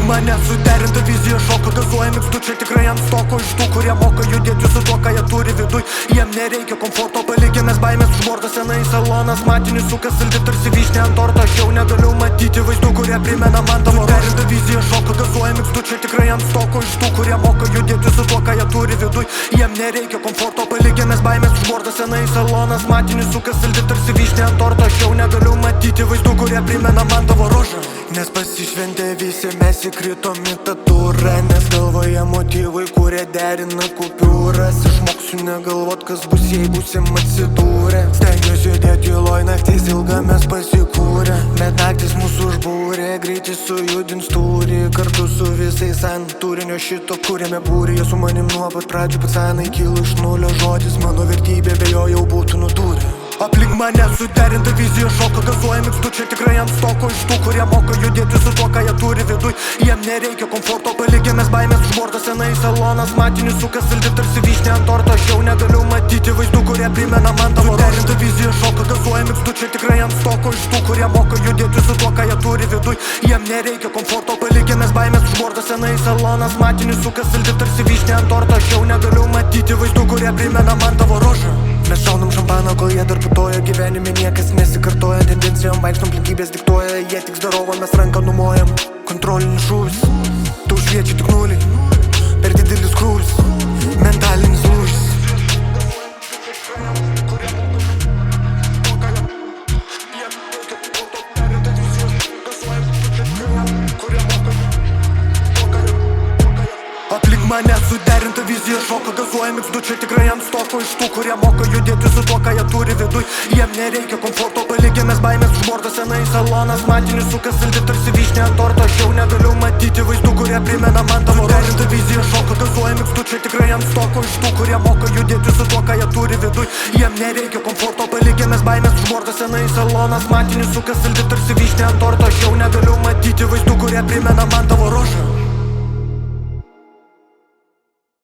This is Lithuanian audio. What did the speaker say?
mane suderinta vizija šoko, gazuoja mikstu, čia tikrai ant stoko. Iš tų, kurie moka judėti su tuo, ką jie turi viduj. Jiem nereikia komforto, palikėmės baimės užbortas senai salonas. Matinis sukas saldi tarsi vyšnė ant torto. Aš jau negaliu matyti vaizdų, kurie primena man tavo suderinta vizija šoko, gazuoja mikstu, čia tikrai ant stoko. Iš tų, kurie moka judėti su tuo, ką jie turi viduj. Jiem nereikia komforto, palikėmės baimės užbortas senai salonas. Matinis sukas saldi tarsi vyšnė ant torto. Aš jau negaliu matyti vaizdų, kurie primena man tavo rožą. Nes pasišventė visi, mes įkritom į tą turą. Nes galvoje motyvai, kurie derina kupiūras. Išmoksiu negalvot, kas bus, jei būsim atsidūrę. Stengiuosi judėti tyloj, naktis ilga mes pasikūrę. Bet naktis mūsų užbūrė, greitis sujudins tūrį. Kartu su visais ant turinio šito kūrėme būrį. Jie su manim nuo pat pradžių pacanai kilo iš nulio žodis. Mano vertybė be jo jau būtų nudūrę. Aplink mane suderinta vizija šoko, gazuoja mikstu, čia tikrai ant stoko. Iš tų, kurie moka judėti su tuo, ką jie turi viduj. Jiem nereikia komforto, palikėmės baimės užbortas senai salonas. Matinis sukas saldi tarsi vyšnė ant torto. Aš jau negaliu matyti vaizdų, kurie primena man tavo suderinta vizija šoko, gazuoja mikstu, čia tikrai ant stoko. Iš tų, kurie moka judėti su tuo, ką jie turi viduj. Jiem nereikia komforto, palikėmės baimės užbortas senai salonas. Matinis sukas saldi tarsi vyšnė ant torto. Aš jau negaliu matyti vaizdų, kurie primena man tavo rožą. Mes šaunam šampaną, kol jie dar putoja. Gyvenime niekas nesikartoja, tendencijom vaikštom, aplinkybės diktuoja. Jie tik zdarova, mes ranką numojam. Kontrolinis šūvis, tu šviečia tik nulį. Per didelis krūvis, mentalinis lūžis. Aplink mane suderinta vizija šoko, gazuoja mikstu, čia tikrai ant stoko. Iš tų, kurie moka judėti su tuo, ką jie turi viduj. Jiem nereikia komforto, palikėmės baimės užbortas senai salonas. Matinis sukas saldi tarsi vyšnė ant torto. Aš jau negaliu matyti vaizdų, kurie primena man tavo suderinta vizija šoko, gazuoja mikstu, čia tikrai ant stoko. Iš tų, kurie moka judėti su tuo, ką jie turi viduj. Jiem nereikia komforto, palikėmės baimės užbortas senai salonas. Matinis sukas saldi tarsi vyšnė ant torto. Aš jau negaliu matyti vaizdų, kurie primena man tavo rožą.